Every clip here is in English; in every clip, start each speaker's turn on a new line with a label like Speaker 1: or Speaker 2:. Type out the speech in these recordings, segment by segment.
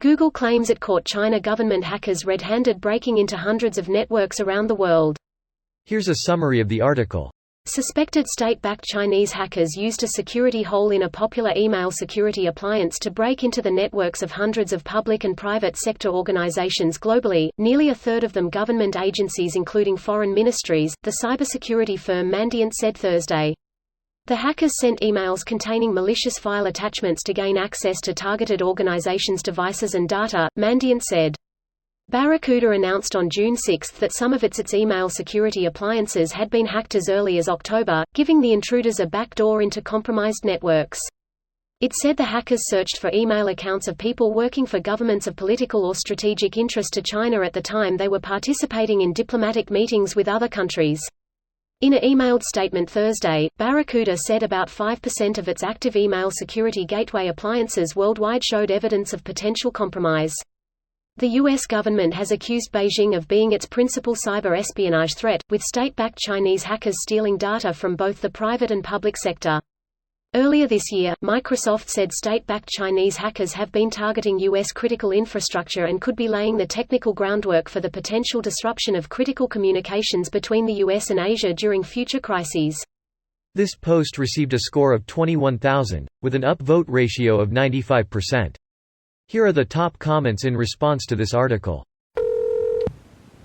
Speaker 1: Google claims it caught China government hackers red-handed breaking into hundreds of networks around the world.
Speaker 2: Here's a summary of the article.
Speaker 1: Suspected state-backed Chinese hackers used a security hole in a popular email security appliance to break into the networks of hundreds of public and private sector organizations globally, nearly a third of them government agencies including foreign ministries, the cybersecurity firm Mandiant said Thursday. The hackers sent emails containing malicious file attachments to gain access to targeted organizations' devices and data, Mandiant said. Barracuda announced on June 6 that some of its email security appliances had been hacked as early as October, giving the intruders a backdoor into compromised networks. It said the hackers searched for email accounts of people working for governments of political or strategic interest to China at the time they were participating in diplomatic meetings with other countries. In an emailed statement Thursday, Barracuda said about 5% of its active email security gateway appliances worldwide showed evidence of potential compromise. The U.S. government has accused Beijing of being its principal cyber espionage threat, with state-backed Chinese hackers stealing data from both the private and public sector. Earlier this year, Microsoft said state-backed Chinese hackers have been targeting U.S. critical infrastructure and could be laying the technical groundwork for the potential disruption of critical communications between the U.S. and Asia during future crises.
Speaker 2: This post received a score of 21,000, with an upvote ratio of 95%. Here are the top comments in response to this article.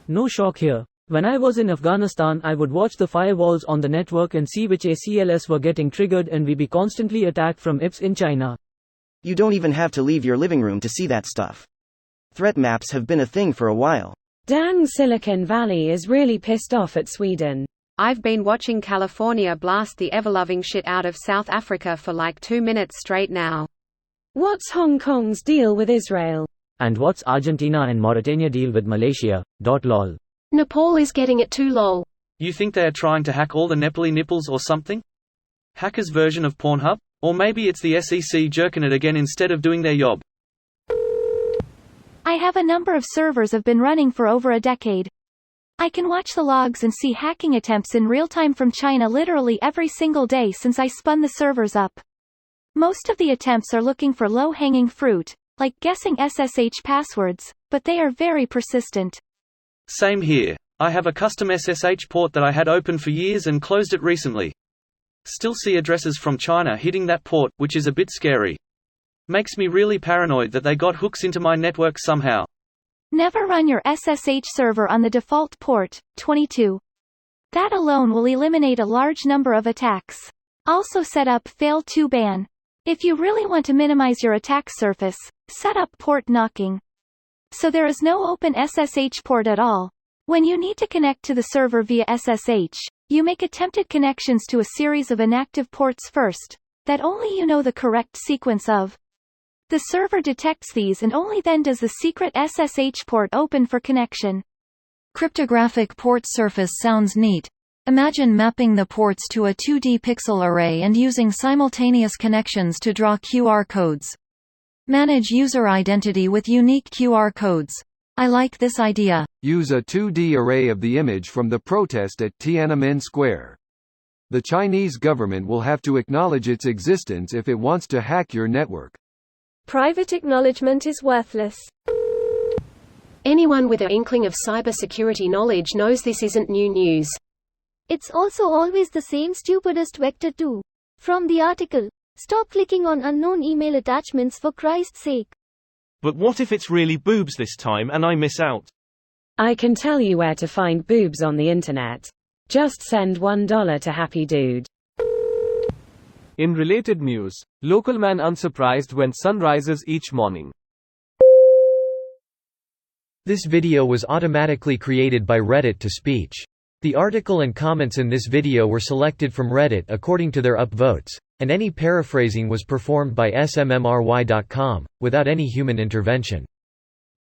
Speaker 3: No shock here. When I was in Afghanistan, I would watch the firewalls on the network and see which ACLs were getting triggered, and we be constantly attacked from IPs in China.
Speaker 4: You don't even have to leave your living room to see that stuff. Threat maps have been a thing for a while.
Speaker 5: Dang, Silicon Valley is really pissed off at Sweden.
Speaker 6: I've been watching California blast the ever-loving shit out of South Africa for like 2 minutes straight now.
Speaker 5: What's Hong Kong's deal with Israel?
Speaker 3: And what's Argentina and Mauritania deal with Malaysia? Lol.
Speaker 1: Nepal is getting it too lol.
Speaker 7: You think they are trying to hack all the Nepali nipples or something? Hackers' version of Pornhub? Or maybe it's the SEC jerking it again instead of doing their job.
Speaker 8: I have a number of servers have been running for over a decade. I can watch the logs and see hacking attempts in real time from China literally every single day since I spun the servers up. Most of the attempts are looking for low-hanging fruit, like guessing SSH passwords, but they are very persistent.
Speaker 7: Same here. I have a custom SSH port that I had open for years and closed it recently. Still see addresses from China hitting that port, which is a bit scary. Makes me really paranoid that they got hooks into my network somehow.
Speaker 8: Never run your SSH server on the default port, 22. That alone will eliminate a large number of attacks. Also set up fail2ban. If you really want to minimize your attack surface, set up port knocking. So there is no open SSH port at all. When you need to connect to the server via SSH, you make attempted connections to a series of inactive ports first, that only you know the correct sequence of. The server detects these and only then does the secret SSH port open for connection.
Speaker 9: Cryptographic port surface sounds neat. Imagine mapping the ports to a 2D pixel array and using simultaneous connections to draw QR codes. Manage user identity with unique QR codes. I like this idea.
Speaker 10: Use a 2D array of the image from the protest at Tiananmen Square. The Chinese government will have to acknowledge its existence if it wants to hack your network.
Speaker 5: Private acknowledgement is worthless.
Speaker 1: Anyone with an inkling of cybersecurity knowledge knows this isn't new news.
Speaker 11: It's also always the same stupidest vector too. From the article, stop clicking on unknown email attachments for Christ's sake.
Speaker 12: But what if it's really boobs this time and I miss out?
Speaker 5: I can tell you where to find boobs on the internet. Just send $1 to Happy Dude.
Speaker 13: In related news, local man unsurprised when sun rises each morning.
Speaker 2: This video was automatically created by Reddit to speech. The article and comments in this video were selected from Reddit according to their upvotes, and any paraphrasing was performed by smmry.com, without any human intervention.